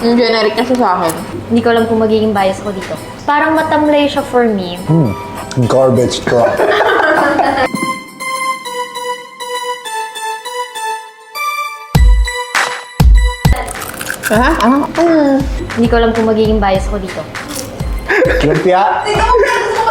Yung generic kasi sa akin. Hindi ko alam kung magiging bias ko dito. Parang matamlay siya for me. Garbage truck. Hindi ko alam kung magiging bias ko dito. Lumpia.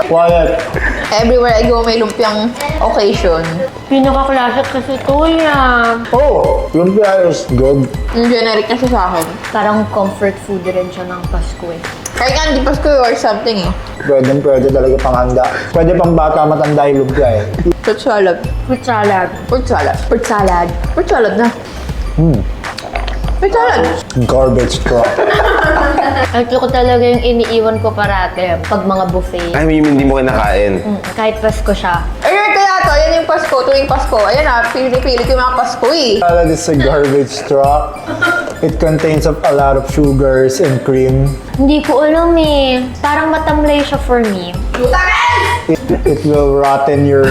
Quiet. Everywhere I go, may lumpiang occasion. Pinaka-classic kasi ito yan. Oh, lumpia is good. Yung generic kasi sa akin. Parang comfort food rin siya ng Pasko eh. Kahit nga hindi Pasko or something eh. Pwede talaga panghanda. Pwede pang bata matanda yung lumpia eh. Fruit salad. Fruit salad. Fruit salad. Fruit salad. Fruit salad na. Fruit salad. Garbage truck. Ito ko talaga yung iniiwan ko parate pag mga buffet. I mean, hindi mo kinakain. Kahit Pasko siya. Ayun, kaya to. Ayan yung Pasko. Tuwing Pasko. Ayan na. Pili-pili ko yung mga Pasko eh. Salad is a garbage truck. It contains of a lot of sugars and cream. Hindi ko alam eh. Parang matamlay siya for me. It will rotten your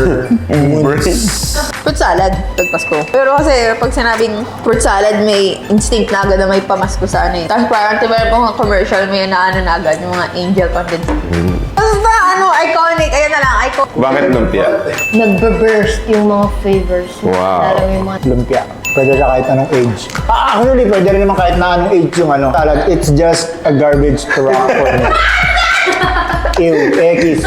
wounds. Fruit salad. Pag Pasko. Pero kasi pag sinabing fruit salad, may instinct na agad na may pamasko sa ano eh. Tapos parang diba yung mga commercial, may naano na agad yung mga angel condensed. Basta iconic. Ayan na lang. Iconic. Bakit lumpia? Nagbe-burst yung mga flavors. Wow. Lalo yung mga... Lumpia. Pwede siya kahit anong age. Actually, pwede rin naman kahit na anong age yung ano. Salad, it's just a garbage truck for me. Ew, ekis.